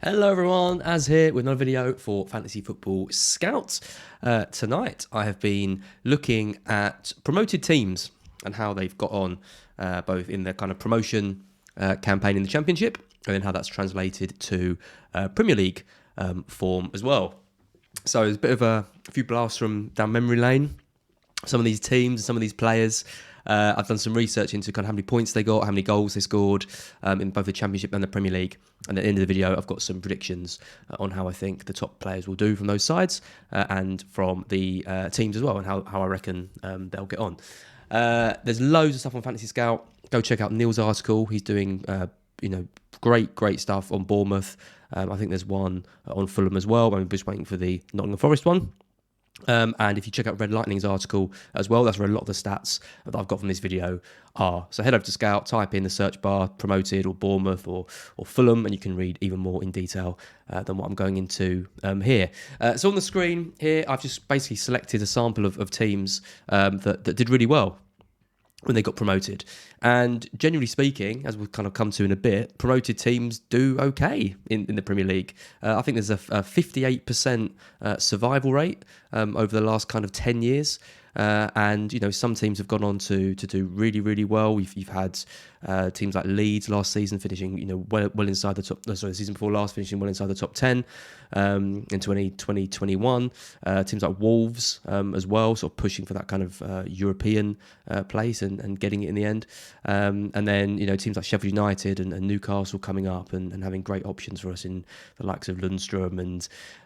Hello everyone, Az here with another video for Fantasy Football Scout. Tonight I have been looking at promoted teams and how they've got on both in their kind of promotion campaign in the Championship and then how that's translated to Premier League form as well. So there's a bit of a few blasts from down memory lane. Some of these teams, some of these players. I've done some research into kind of how many points they got, how many goals they scored in both the Championship and the Premier League. And at the end of the video, I've got some predictions on how I think the top players will do from those sides and from the teams as well, and how I reckon they'll get on. There's loads of stuff on Fantasy Scout. Go check out Neil's article. He's doing great stuff on Bournemouth. I think there's one on Fulham as well. I'm just waiting for the Nottingham Forest one. And if you check out Red Lightning's article as well, that's where a lot of the stats that I've got from this video are. So head over to Scout, type in the search bar, promoted or Bournemouth or Fulham, and you can read even more in detail than what I'm going into here. So on the screen here, I've just basically selected a sample of teams that did really well when they got promoted. And generally speaking, as we'll kind of come to in a bit, promoted teams do okay in the Premier League. I think there's a 58% survival rate over the last kind of 10 years. And, some teams have gone on to do really, really well. You've had teams like Leeds last season finishing, well inside the top, the season before last finishing well inside the top 10 in 2021. Teams like Wolves as well, sort of pushing for that kind of European place and getting it in the end. And then, teams like Sheffield United and Newcastle coming up and having great options for us in the likes of Lundstrom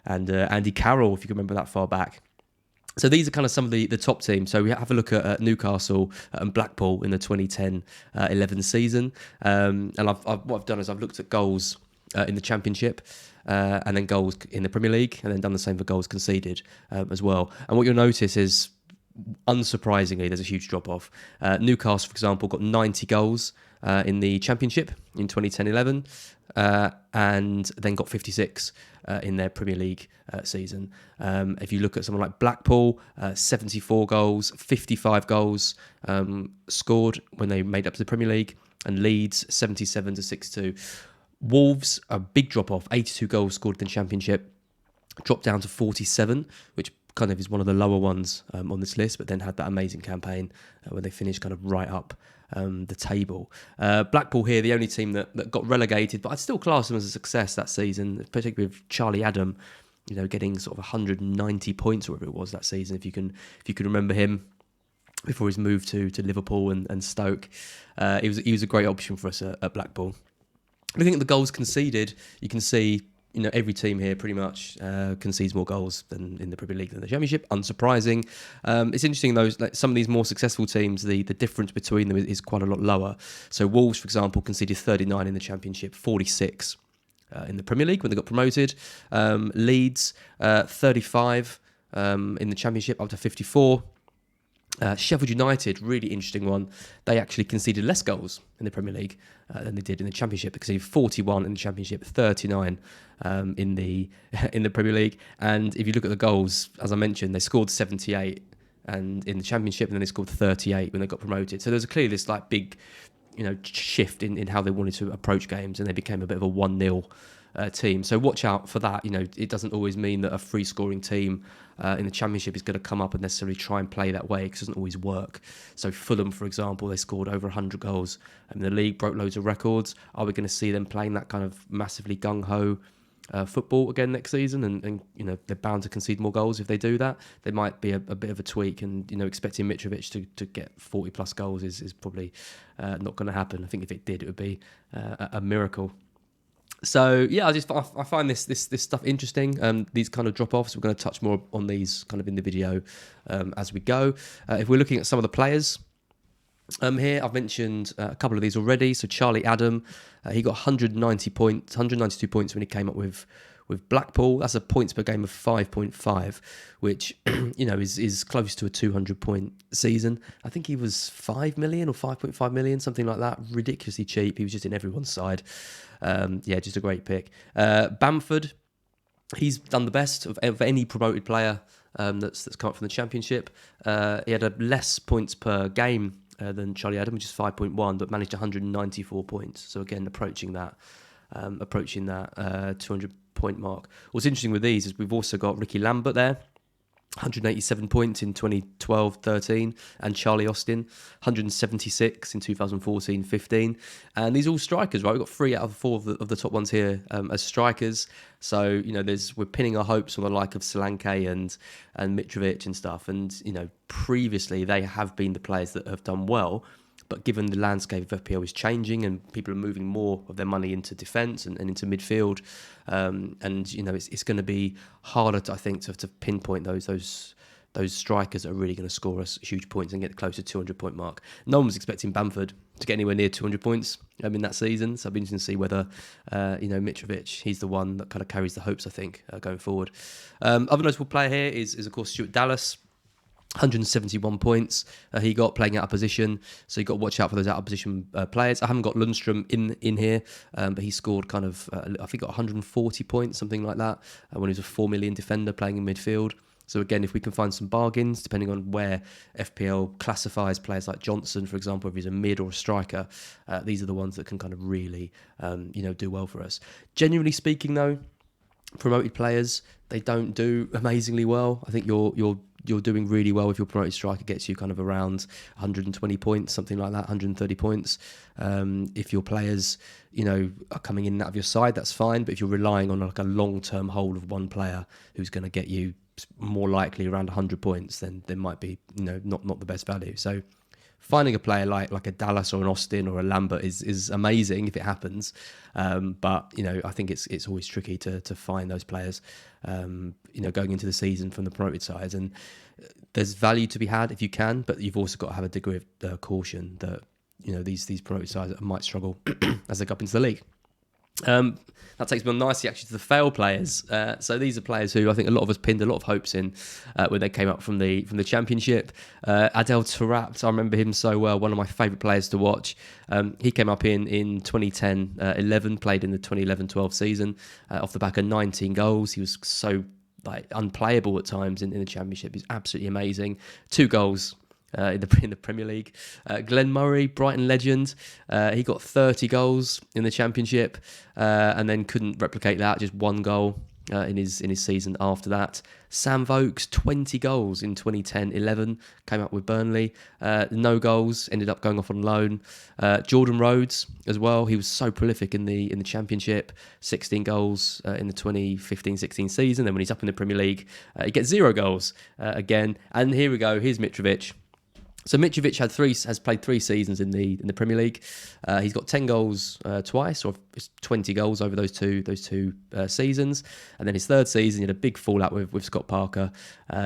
and Andy Carroll, if you can remember that far back. So these are kind of some of the top teams. So we have a look at Newcastle and Blackpool in the 2010-11 season. And what I've done is I've looked at goals in the Championship and then goals in the Premier League, and then done the same for goals conceded as well. And what you'll notice is, unsurprisingly, there's a huge drop-off. Newcastle, for example, got 90 goals in the Championship in 2010-11 and then got 56 in their Premier League season. If you look at someone like Blackpool, 74 goals, 55 goals scored when they made up to the Premier League, and Leeds, 77 to 62. Wolves, a big drop-off, 82 goals scored in the Championship, dropped down to 47, which kind of is one of the lower ones on this list, but then had that amazing campaign where they finished kind of right up the table. Blackpool here, the only team that got relegated, but I'd still class them as a success that season, particularly with Charlie Adam, getting sort of 190 points or whatever it was that season, if you can remember him before his move to Liverpool and Stoke. He was a great option for us at Blackpool. I think the goals conceded, you can see, every team here pretty much concedes more goals than in the Premier League than the Championship. Unsurprising. It's interesting though, like some of these more successful teams, the difference between them is quite a lot lower. So Wolves, for example, conceded 39 in the Championship, 46 in the Premier League when they got promoted. Leeds, 35 in the Championship, up to 54. Sheffield United, really interesting one. They actually conceded less goals in the Premier League than they did in the Championship. They conceded 41 in the Championship, 39 in the Premier League. And if you look at the goals, as I mentioned, they scored 78 and in the Championship, and then they scored 38 when they got promoted. So there's clearly this like big, shift in how they wanted to approach games, and they became a bit of a 1-0 team. So watch out for that. It doesn't always mean that a free scoring team in the Championship is going to come up and necessarily try and play that way, because it doesn't always work. So Fulham, for example, they scored over 100 goals in the league, broke loads of records. Are we going to see them playing that kind of massively gung-ho football again next season? And they're bound to concede more goals if they do that. There might be a bit of a tweak, and expecting Mitrovic to get 40 plus goals is probably not going to happen. I think if it did, it would be a miracle. So yeah, I find this stuff interesting. These kind of drop-offs, we're going to touch more on these kind of in the video as we go. If we're looking at some of the players here, I've mentioned a couple of these already. So Charlie Adam, he got 192 points when he came up with Blackpool. That's a points per game of 5.5, which is close to a 200-point season. I think he was 5 million or 5.5 million, something like that. Ridiculously cheap. He was just in everyone's side. Just a great pick. Bamford, he's done the best of any promoted player that's come up from the Championship. He had less points per game than Charlie Adam, which is 5.1, but managed 194 points. So again, approaching that approaching that 200 point mark. What's interesting with these is we've also got Ricky Lambert there, 187 points in 2012-13, and Charlie Austin, 176 in 2014-15. And these are all strikers, right? We've got 3 out of 4 of the top ones here as strikers. So, we're pinning our hopes on the like of Solanke and Mitrovic and stuff. And, previously they have been the players that have done well. But given the landscape of FPL is changing and people are moving more of their money into defence and into midfield, it's going to be harder, I think, to pinpoint those strikers that are really going to score us huge points and get close to 200-point mark. No one was expecting Bamford to get anywhere near 200 points in that season, so I'll be interested to see whether Mitrovic, he's the one that kind of carries the hopes, I think, going forward. Other notable player here is of course Stuart Dallas. 171 points he got playing out of position, so you got to watch out for those out of position players. I haven't got Lundstrom in here, but he scored kind of I think got 140 points, something like that, when he was a 4 million defender playing in midfield. So again, if we can find some bargains, depending on where FPL classifies players like Johnson, for example, if he's a mid or a striker, these are the ones that can kind of really do well for us. Generally speaking, though, promoted players, they don't do amazingly well. I think you're doing really well if your promoted striker gets you kind of around 120 points, something like that, 130 points. If your players, are coming in and out of your side, that's fine. But if you're relying on like a long-term hold of one player who's going to get you more likely around 100 points, then there might be, not the best value. So finding a player like a Dallas or an Austin or a Lambert is amazing if it happens. But, I think it's always tricky to find those players, going into the season from the promoted sides. And there's value to be had if you can, but you've also got to have a degree of caution that, these promoted sides might struggle as they go up into the league. That takes me on nicely actually to the fail players. So these are players who I think a lot of us pinned a lot of hopes in when they came up from the Championship. Adel Taarabt, I remember him so well, one of my favourite players to watch. He came up in 2010-11, played in the 2011-12 season off the back of 19 goals. He was so unplayable at times in the Championship. He's absolutely amazing. 2 goals. In the Premier League. Glenn Murray, Brighton legend, he got 30 goals in the Championship and then couldn't replicate that, just 1 goal in his season after that. Sam Vokes, 20 goals in 2010-11, came up with Burnley. No goals, ended up going off on loan. Jordan Rhodes as well, he was so prolific in the Championship, 16 goals in the 2015-16 season. Then when he's up in the Premier League, he gets 0 goals again. And here we go, here's Mitrovic. So Mitrovic has played 3 seasons in the Premier League. He's got 10 goals twice, or 20 goals over those two seasons. And then his 3rd season, he had a big fallout with Scott Parker.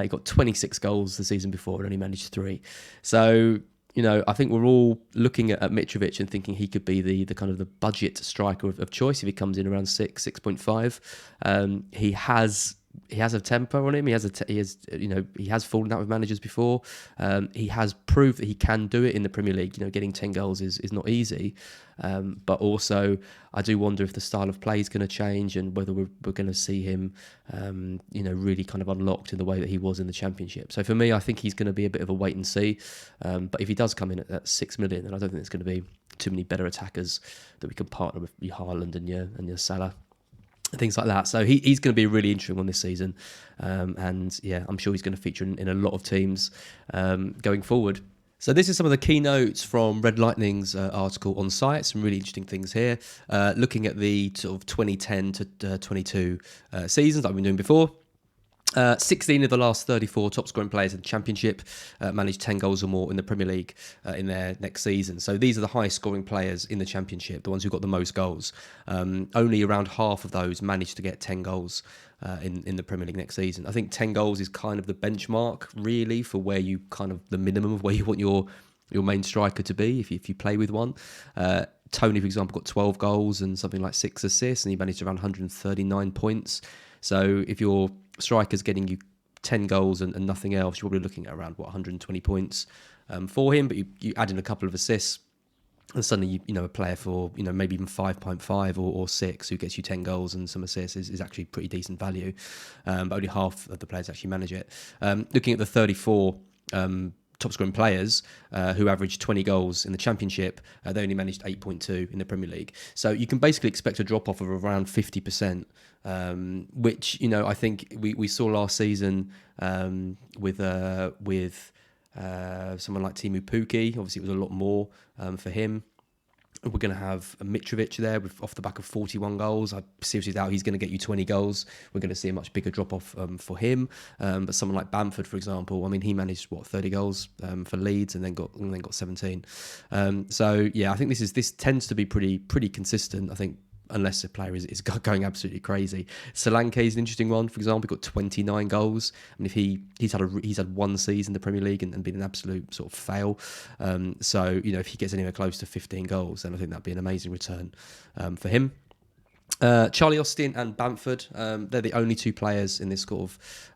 He got 26 goals the season before and only managed 3. So, I think we're all looking at Mitrovic and thinking he could be the kind of the budget striker of choice if he comes in around 6.5. He has a temper on him. He has fallen out with managers before. He has proved that he can do it in the Premier League. Getting 10 goals is not easy. But also, I do wonder if the style of play is going to change and whether we're going to see him, really kind of unlocked in the way that he was in the Championship. So for me, I think he's going to be a bit of a wait and see. But if he does come in at 6 million, then I don't think there's going to be too many better attackers that we can partner with, your Haaland and your Salah. Things like that. So he's going to be a really interesting one this season. And yeah, I'm sure he's going to feature in a lot of teams going forward. So this is some of the keynotes from Red Lightning's article on site. Some really interesting things here. Looking at the sort of 2010 to 22 seasons that I've been doing before. 16 of the last 34 top scoring players in the Championship managed 10 goals or more in the Premier League in their next season. So these are the highest scoring players in the Championship, the ones who got the most goals. Only around half of those managed to get 10 goals in the Premier League next season. I think 10 goals is kind of the benchmark, really, for where you kind of the minimum of where you want your main striker to be if you play with one. Tony, for example, got 12 goals and something like 6 assists, and he managed around 139 points. So if your striker's getting you 10 goals and nothing else, you're probably looking at around 120 points for him. But you add in a couple of assists, and suddenly a player for maybe even 5.5 or 6 who gets you 10 goals and some assists is actually pretty decent top top scoring players who averaged 20 goals in the Championship, they only managed 8.2 in the Premier League. So you can basically expect a drop off of around 50%, which I think we saw last season with someone like Timu Pukki. Obviously, it was a lot more for him. We're going to have a Mitrovic there off the back of 41 goals. I seriously doubt he's going to get you 20 goals. We're going to see a much bigger drop-off for him. But someone like Bamford, for example, I mean, he managed, 30 goals for Leeds and then got 17. So, yeah, I think this tends to be pretty consistent. I think unless a player is going absolutely crazy. Solanke is an interesting one. For example, he got 29 goals. I mean, if he's had one season in the Premier League and been an absolute sort of fail. So if he gets anywhere close to 15 goals, then I think that'd be an amazing return for him. Charlie Austin and Bamford, they're the only two players in this sort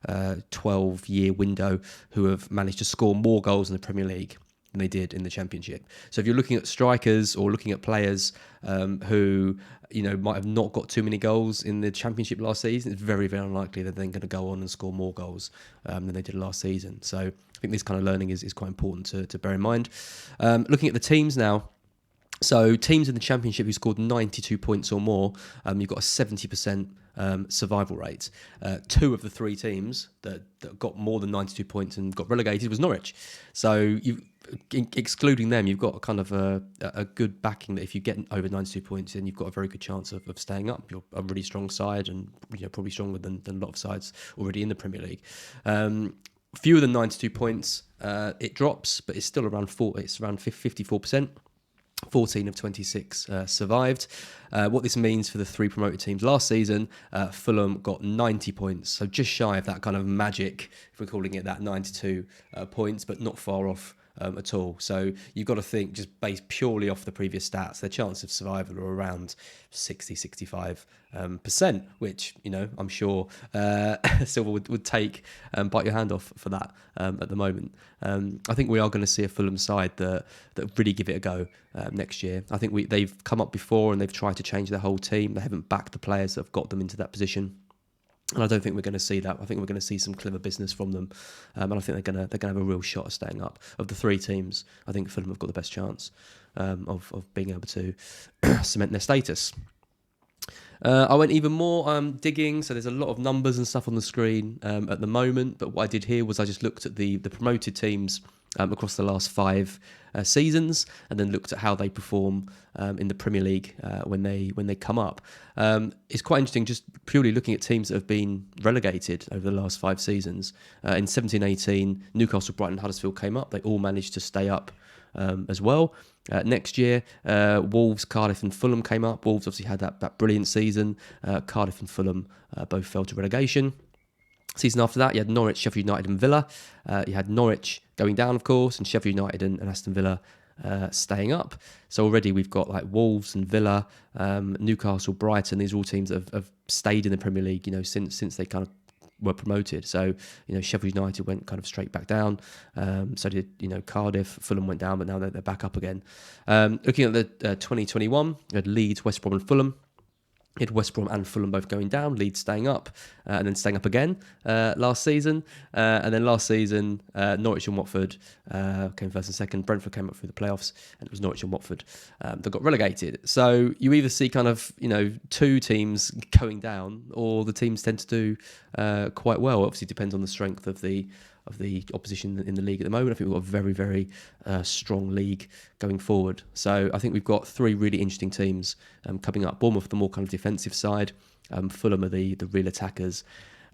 of 12-year window who have managed to score more goals in the Premier League than they did in the Championship. So if you're looking at strikers or looking at players who might have not got too many goals in the Championship last season, it's very, very unlikely they're then going to go on and score more goals than they did last season. So I think this kind of learning is quite important to bear in mind. Looking at the teams now, so teams in the Championship who scored 92 points or more, you've got a 70% survival rate. Two of the three teams that got more than 92 points and got relegated was Norwich. So excluding them, you've got a kind of a good backing that if you get over 92 points, then you've got a very good chance of staying up. You're a really strong side and probably stronger than a lot of sides already in the Premier League. Fewer than 92 points, it drops, but it's still around 54%. 14 of 26 survived. What this means for the three promoted teams last season, Fulham got 90 points, so just shy of that kind of magic, if we're calling it that, 92 points, but not far off at all. So you've got to think, just based purely off the previous stats, their chance of survival are around 60-65%, which I'm sure Silver would take and bite your hand off for that at the moment. I think we are going to see a Fulham side that really give it a go next year. I think they've come up before and they've tried to change their whole team. They haven't backed the players that have got them into that position. And I don't think we're going to see that. I think we're going to see some clever business from them, and I think they're going to have a real shot at staying up. Of the three teams, I think Fulham have got the best chance of being able to cement their status. I went even more digging, so there's a lot of numbers and stuff on the screen at the moment. But what I did here was I just looked at the promoted teams across the last 5 seasons, and then looked at how they perform in the Premier League when they come up. It's quite interesting, just purely looking at teams that have been relegated over the last 5 seasons. In 17-18, Newcastle, Brighton, Huddersfield came up. They all managed to stay up as well. Next year, Wolves, Cardiff and Fulham came up. Wolves obviously had that brilliant season. Cardiff and Fulham both fell to relegation. Season after that, you had Norwich, Sheffield United and Villa. You had Norwich going down, of course, and Sheffield United and Aston Villa staying up. So already we've got like Wolves and Villa, Newcastle, Brighton. These are all teams that have stayed in the Premier League, since they kind of were promoted. So, Sheffield United went kind of straight back down. So did, Cardiff. Fulham went down, but now they're back up again. Looking at the 2021, you had Leeds, West Brom and Fulham. You had West Brom and Fulham both going down, Leeds staying up, and then staying up again last season. And then last season, Norwich and Watford came first and second. Brentford came up through the playoffs, and it was Norwich and Watford that got relegated. So you either see kind of, two teams going down, or the teams tend to do quite well. Obviously, it depends on the strength of the opposition in the league at the moment. I think we've got a very, very strong league going forward. So I think we've got 3 really interesting teams coming up. Bournemouth, the more kind of defensive side. Fulham are the real attackers.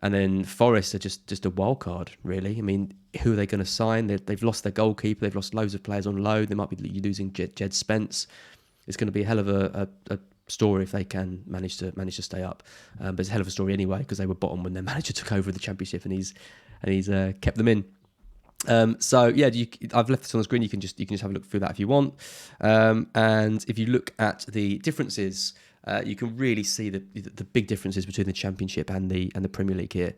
And then Forest are just a wild card, really. I mean, who are they going to sign? They've lost their goalkeeper. They've lost loads of players on loan. They might be losing Jed Spence. It's going to be a hell of a story if they can manage to stay up. But it's a hell of a story anyway, because they were bottom when their manager took over the Championship, and he's kept them in. So yeah, I've left this on the screen. You can just have a look through that if you want. And if you look at the differences, you can really see the big differences between the Championship and the Premier League here.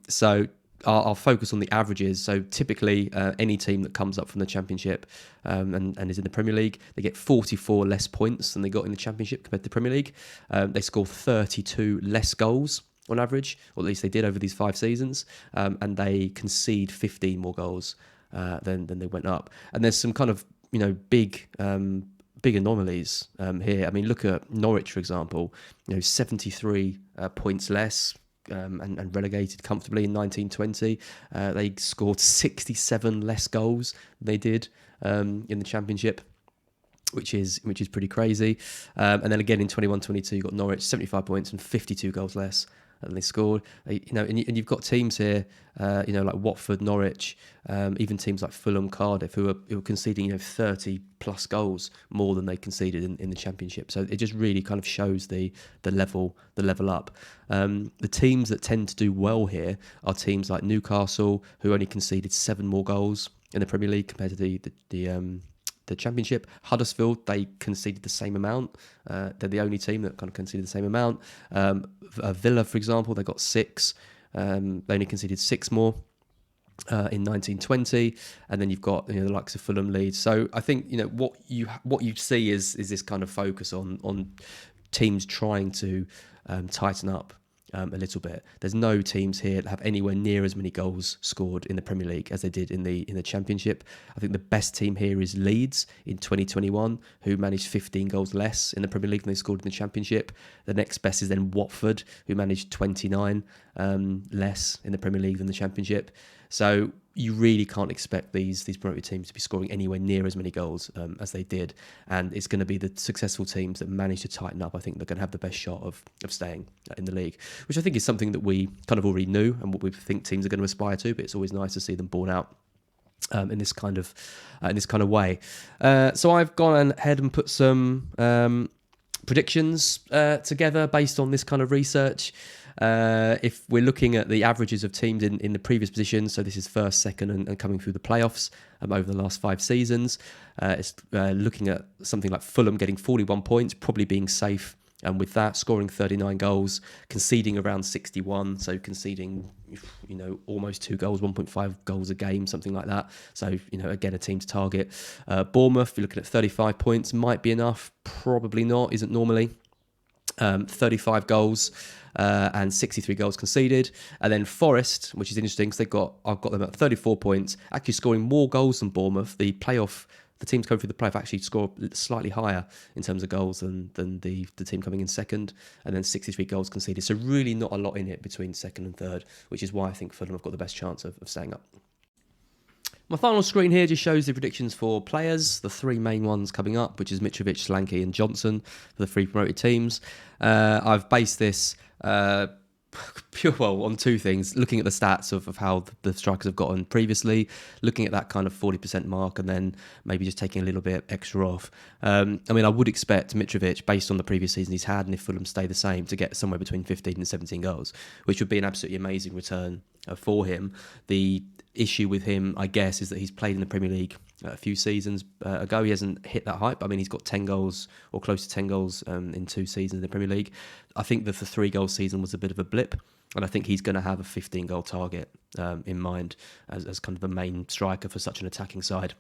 So I'll focus on the averages. So typically, any team that comes up from the Championship and is in the Premier League, they get 44 less points than they got in the Championship compared to the Premier League. They score 32 less goals on average, or at least they did over these 5 seasons, and they concede 15 more goals then they went up. And there's some kind of big anomalies here. I mean, look at Norwich, for example. 73 points less. And relegated comfortably in 1920. They scored 67 less goals than they did in the Championship, which is pretty crazy. And then again in 21-22, you've got Norwich 75 points and 52 goals less than they scored. And you've got teams here, like Watford, Norwich, even teams like Fulham, Cardiff, who are conceding 30 plus goals more than they conceded in the Championship. So it just really kind of shows the level up. The teams that tend to do well here are teams like Newcastle, who only conceded 7 more goals in the Premier League compared to the Championship. Huddersfield, they conceded the same amount. They're the only team that kind of conceded the same amount. Villa, for example, they got 6. They only conceded 6 more in 1920, and then you've got the likes of Fulham, Leeds. So I think what you see is this kind of focus on teams trying to tighten up a little bit. There's no teams here that have anywhere near as many goals scored in the Premier League as they did in the Championship. I think the best team here is Leeds in 2021, who managed 15 goals less in the Premier League than they scored in the Championship. The next best is then Watford, who managed 29 less in the Premier League than the Championship. So you really can't expect these promoted teams to be scoring anywhere near as many goals as they did. And it's going to be the successful teams that manage to tighten up. I think they're going to have the best shot of staying in the league, which I think is something that we kind of already knew and what we think teams are going to aspire to. But it's always nice to see them borne out in this kind of way. So I've gone ahead and put some predictions together based on this kind of research. If we're looking at the averages of teams in the previous positions, so this is first, second, and coming through the playoffs over the last 5 seasons, it's looking at something like Fulham getting 41 points, probably being safe. And with that, scoring 39 goals, conceding around 61, so conceding, almost 2 goals, 1.5 goals a game, something like that. So, again, a team to target. Bournemouth, you're looking at 35 points, might be enough, probably not, isn't normally. 35 goals and 63 goals conceded. And then Forest, which is interesting because I've got them at 34 points, actually scoring more goals than Bournemouth. The teams coming through the playoff actually score slightly higher in terms of goals than the team coming in second, and then 63 goals conceded. So really not a lot in it between second and third, which is why I think Fulham have got the best chance of staying up. My final screen here just shows the predictions for players, the 3 main ones coming up, which is Mitrovic, Solanke and Johnson for the 3 promoted teams. I've based this on 2 things, looking at the stats of how the strikers have gotten previously, looking at that kind of 40% mark, and then maybe just taking a little bit extra off. I would expect Mitrovic, based on the previous season he's had, and if Fulham stay the same, to get somewhere between 15 and 17 goals, which would be an absolutely amazing return for him. The issue with him, I guess, is that he's played in the Premier League a few seasons ago. He hasn't hit that hype. He's got 10 goals or close to 10 goals in 2 seasons in the Premier League. I think that the 3-goal season was a bit of a blip, and I think he's going to have a 15-goal target in mind as kind of the main striker for such an attacking side.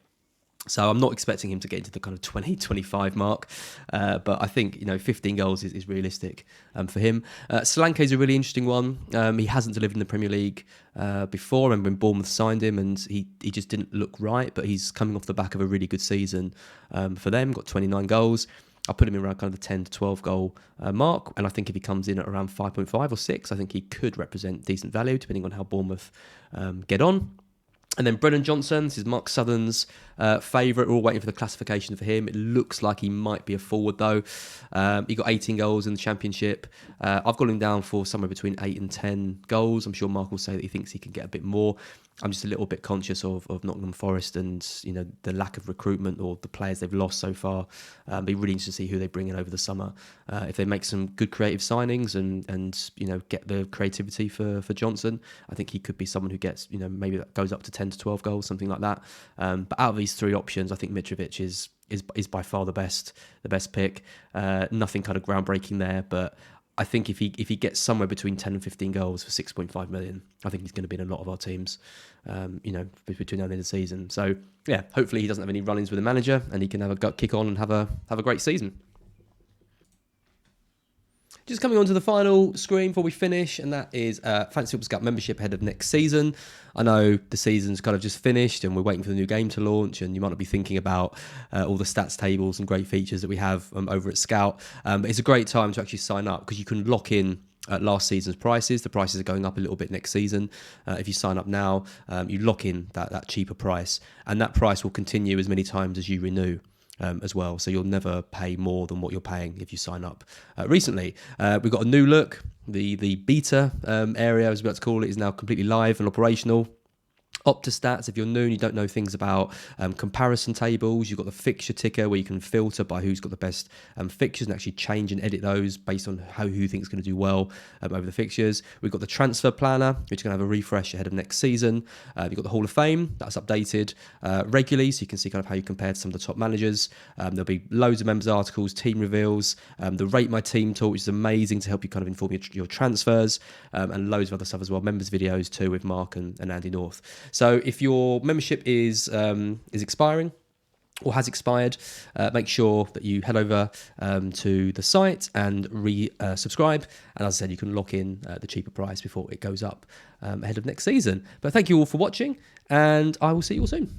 So I'm not expecting him to get into the kind of 20-25 mark, but I think 15 goals is realistic for him. Solanke is a really interesting one. He hasn't delivered in the Premier League before. I remember when Bournemouth signed him, and he just didn't look right. But he's coming off the back of a really good season for them. Got 29 goals. I put him in around kind of the 10 to 12 goal mark, and I think if he comes in at around 5.5 or 6, I think he could represent decent value depending on how Bournemouth get on. And then Brennan Johnson, this is Mark Southern's favourite. We're all waiting for the classification for him. It looks like he might be a forward, though. He got 18 goals in the Championship. I've got him down for somewhere between 8 and 10 goals. I'm sure Mark will say that he thinks he can get a bit more. I'm just a little bit conscious of Nottingham Forest and the lack of recruitment or the players they've lost so far. Be really interested to see who they bring in over the summer. If they make some good creative signings and get the creativity for Johnson, I think he could be someone who gets maybe that goes up to 10 to 12 goals, something like that. But out of these 3 options, I think Mitrovic is by far the best pick. Nothing kind of groundbreaking there, but I think if he gets somewhere between 10 and 15 goals for 6.5 million, I think he's going to be in a lot of our teams, between now and the end of the season. So yeah, hopefully he doesn't have any run-ins with the manager and he can have a kick on and have a great season. Just coming on to the final screen before we finish, and that is Fantasy Football Scout membership ahead of next season. I know the season's kind of just finished and we're waiting for the new game to launch, and you might not be thinking about all the stats tables and great features that we have over at Scout. But it's a great time to actually sign up because you can lock in last season's prices. The prices are going up a little bit next season. If you sign up now, you lock in that cheaper price, and that price will continue as many times as you renew. As well, so you'll never pay more than what you're paying if you sign up. Recently, we've got a new look. The beta area, as we like to call it, is now completely live and operational. Opta-stats, if you're new and you don't know things about comparison tables, you've got the fixture ticker where you can filter by who's got the best fixtures and actually change and edit those based on who thinks going to do well over the fixtures. We've got the transfer planner, which is going to have a refresh ahead of next season. You've got the Hall of Fame, that's updated regularly, so you can see kind of how you compare to some of the top managers. There'll be loads of members' articles, team reveals, the Rate My Team tool, which is amazing to help you kind of inform your transfers, and loads of other stuff as well. Members' videos too with Mark and Andy North. So if your membership is expiring or has expired, make sure that you head over to the site and subscribe. And as I said, you can lock in the cheaper price before it goes up ahead of next season. But thank you all for watching, and I will see you all soon.